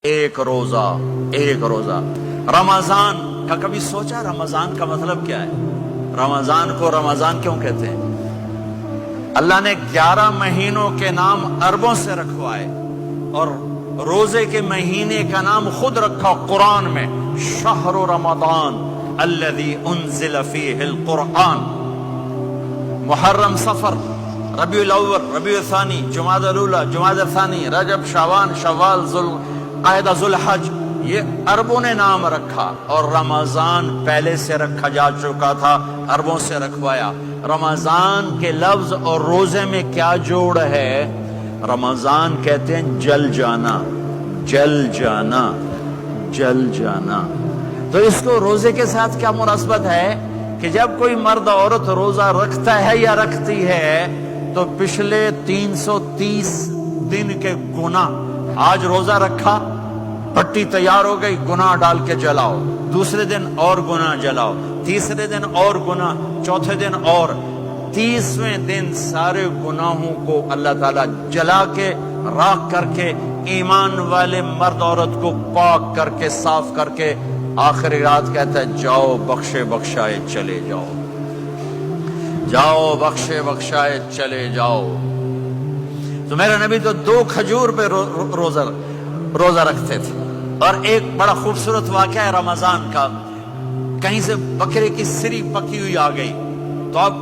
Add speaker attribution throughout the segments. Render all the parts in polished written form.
Speaker 1: ایک روزہ رمضان کا کبھی سوچا رمضان کا مطلب کیا ہے؟ رمضان کو رمضان کیوں کہتے ہیں؟ اللہ نے 11 مہینوں کے نام عربوں سے رکھوائے اور روزے کے مہینے کا نام خود رکھا قرآن میں، شہر رمضان الذی انزل فیہ القرآن۔ محرم، صفر، ربیع الاول، ربیع الثانی، جمادی الاولی، جمادی الثانی، رجب، شعبان، شوال، ذوالقعدہ، ذوالحج، یہ عربوں نے نام رکھا، اور رمضان پہلے سے رکھا جا چکا تھا، عربوں سے رکھوایا۔ رمضان کے لفظ اور روزے میں کیا جوڑ ہے؟ رمضان کہتے ہیں جل جانا، جل جانا، جل جانا۔ تو اس کو روزے کے ساتھ کیا مناسبت ہے کہ جب کوئی مرد عورت روزہ رکھتا ہے یا رکھتی ہے تو پچھلے 330 دن کے گناہ، آج روزہ رکھا، پٹی تیار ہو گئی، گناہ ڈال کے جلاؤ، دوسرے دن اور گناہ جلاؤ، تیسرے دن اور گناہ، چوتھے دن اور، 30ویں دن سارے گناہوں کو اللہ تعالیٰ جلا کے راکھ کر کے ایمان والے مرد عورت کو پاک کر کے صاف کر کے آخری رات کہتا ہے جاؤ بخشے بخشائے چلے جاؤ، جاؤ بخشے بخشائے چلے جاؤ۔ تو میرے نبی تو 2 کھجور پہ روزہ رکھتے تھے۔ اور ایک بڑا خوبصورت واقعہ ہے رمضان کا، کہیں سے بکرے کی سری پکی ہوئی آ گئی تو آپ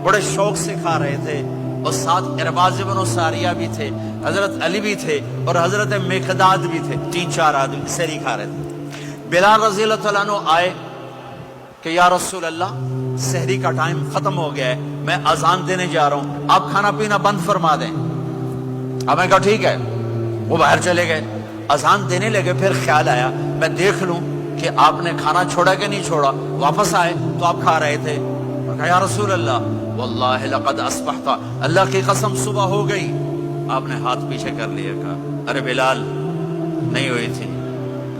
Speaker 1: بڑے شوق سے کھا رہے تھے، اور ساتھ ارباز بن ساریہ بھی تھے، حضرت علی بھی تھے، اور حضرت مقداد بھی تھے، 3-4 آدمی سری کھا رہے تھے۔ بلال رضی اللہ تعالیٰ عنہ آئے کہ یا رسول اللہ سحری کا ٹائم ختم ہو گیا ہے، میں اذان دینے جا رہا ہوں، آپ کھانا پینا بند فرما دیں۔ اب میں کہا ٹھیک ہے، وہ باہر چلے گئے، اذان دینے لگے، پھر خیال آیا میں دیکھ لوں کہ آپ نے کھانا چھوڑا کہ نہیں چھوڑا۔ واپس آئے تو آپ کھا رہے تھے، کہا یا رسول اللہ واللہ لقد اصبحت، اللہ کی قسم صبح ہو گئی۔ آپ نے ہاتھ پیچھے کر لیا، کہا ارے بلال نہیں ہوئی تھی،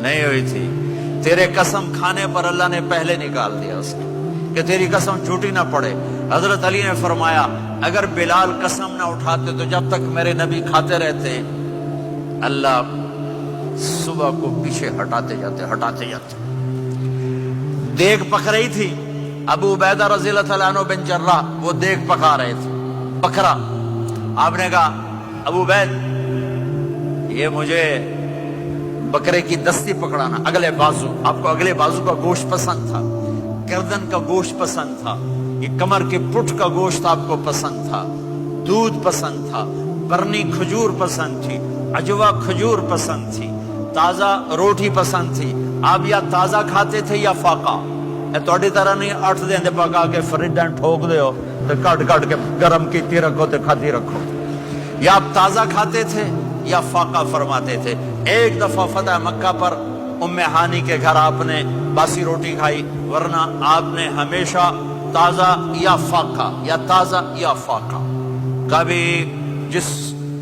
Speaker 1: نہیں ہوئی تھی، تیرے قسم کھانے پر اللہ نے پہلے نکال دیا اس کو کہ تیری قسم جھوٹی نہ پڑے۔ حضرت علی نے فرمایا اگر بلال قسم نہ اٹھاتے تو جب تک میرے نبی کھاتے رہتے اللہ صبح کو پیچھے ہٹاتے جاتے۔ دیگ پک رہی تھی، ابو عبیدہ رضی اللہ تعالیٰ عنہ بن جراح وہ دیگ پکا رہے تھے، بکرا۔ آپ نے کہا ابو عبید یہ مجھے بکرے کی دستی پکڑانا، اگلے بازو، آپ کو اگلے بازو کا گوشت پسند تھا، گردن کا گوشت پسند تھا، یہ کمر کے پٹھ کا گوشت آپ کو پسند تھا، دودھ پسند تھا، برنی کھجور پسند تھی، عجوا کھجور پسند تھی، تازہ روٹی پسند تھی۔ آپ یا تازہ کھاتے تھے یا فاقہ، توڑی طرح نہیں 8 دن پکا کے فریڈاں ٹھوک دے ہو تو کٹ کے گرم کیتی رکھو تو کھاتی رکھو، یا آپ تازہ کھاتے تھے یا فاقہ فرماتے تھے۔ ایک دفعہ فتح مکہ پر ام ہانی کے گھر آپ نے باسی روٹی کھائی، ورنہ آپ نے ہمیشہ تازہ یا فاقہ، یا تازہ یا فاقہ۔ کبھی جس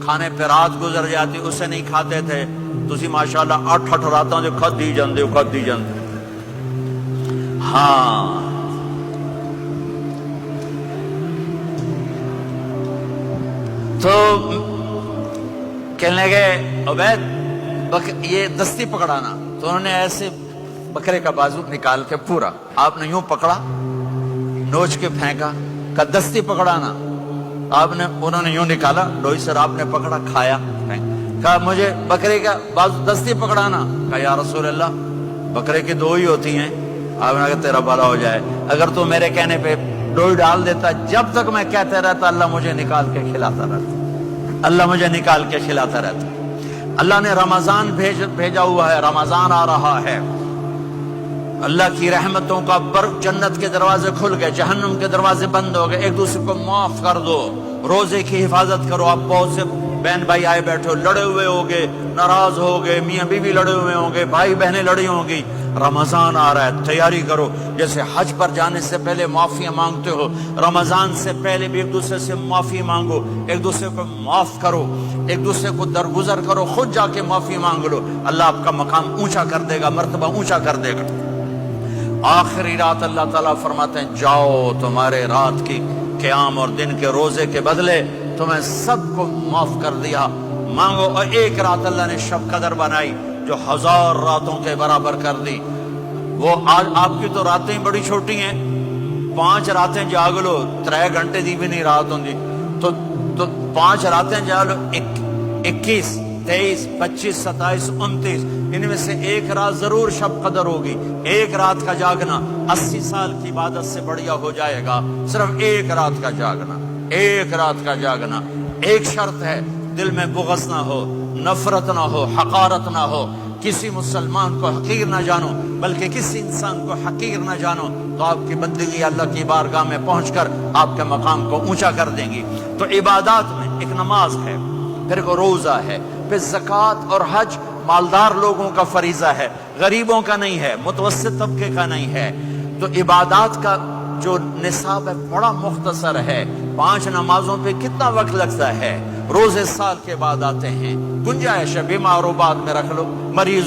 Speaker 1: کھانے پہ رات گزر جاتی اسے نہیں کھاتے تھے، تسی ماشاءاللہ 8 راتاں جو کھدی جاندے ہو۔ ہاں تو کہنے لگے عبید یہ دستی پکڑانا، تو انہوں نے ایسے بکرے کا بازو نکال کے پورا آپ نے یوں پکڑا، نوچ کے پھینکا، کہا دستی پکڑانا، انہوں نے یوں نکالا ڈوئی سر، آپ نے پکڑا، کھایا، کہا مجھے بکرے کا بازو دستی پکڑانا، کہا یا رسول اللہ بکرے کی 2 ہی ہوتی ہیں۔ آپ نے کہا تیرا بھلا ہو جائے، اگر تو میرے کہنے پہ ڈوئی ڈال دیتا، جب تک میں کہتے رہتا اللہ مجھے نکال کے کھلاتا رہتا، اللہ مجھے نکال کے کھلاتا رہتا۔ اللہ نے رمضان بھیجا ہوا ہے، رمضان آ رہا ہے، اللہ کی رحمتوں کا جنت کے دروازے کھل گئے، جہنم کے دروازے بند ہو گئے، ایک دوسرے کو معاف کر دو، روزے کی حفاظت کرو۔ آپ بہت سے بہن بھائی آئے بیٹھے ہو، لڑے ہوئے ہوگے، ناراض ہوگے، میاں بیوی لڑے ہوئے ہوں گے، بھائی بہنیں لڑی ہوں گی۔ رمضان آ رہا ہے، تیاری کرو، جیسے حج پر جانے سے پہلے معافیاں مانگتے ہو، رمضان سے پہلے بھی ایک دوسرے سے معافی مانگو، ایک دوسرے کو معاف کرو، ایک دوسرے کو درگزر کرو، خود جا کے معافی مانگ لو، اللہ آپ کا مقام اونچا کر دے گا، مرتبہ اونچا کر دے گا۔ آخری رات اللہ تعالیٰ فرماتے ہیں جاؤ تمہارے رات کی قیام اور دن کے روزے کے بدلے تمہیں سب کو معاف کر دیا، مانگو۔ اور ایک رات اللہ نے شب قدر بنائی، جو 1000 راتوں کے برابر کر دی. وہ آج آپ کی تو راتیں بڑی چھوٹی ہیں, 5 راتیں جاگ لو 3 گھنٹے دی بھی نہیں رات ہوندی, تو 5 راتیں جاگ لو 21 23 25 27 29, ان میں سے ایک رات ضرور شب قدر ہوگی. ایک رات کا جاگنا 80 سال کی عبادت سے بڑھیا ہو جائے گا. صرف ایک رات کا جاگنا, ایک رات کا جاگنا. ایک شرط ہے, دل میں بغض نہ ہو, نفرت نہ ہو, حقارت نہ ہو. کسی مسلمان کو حقیر نہ جانو, بلکہ کسی انسان کو حقیر نہ جانو, تو آپ کی بندگی اللہ کی بارگاہ میں پہنچ کر آپ کے مقام کو اونچا کر دیں گی. تو عبادات میں ایک نماز ہے, پھر ایک روزہ ہے, پھر زکوٰۃ اور حج مالدار لوگوں کا فریضہ ہے, غریبوں کا نہیں ہے, متوسط طبقے کا نہیں ہے. تو عبادات کا جو نصاب ہے بڑا مختصر ہے. 5 نمازوں پہ کتنا وقت لگتا ہے؟ روزے سال کے بعد آتے ہیں. گنجائش ہے, بیمار و بعد میں رکھ لو, مریض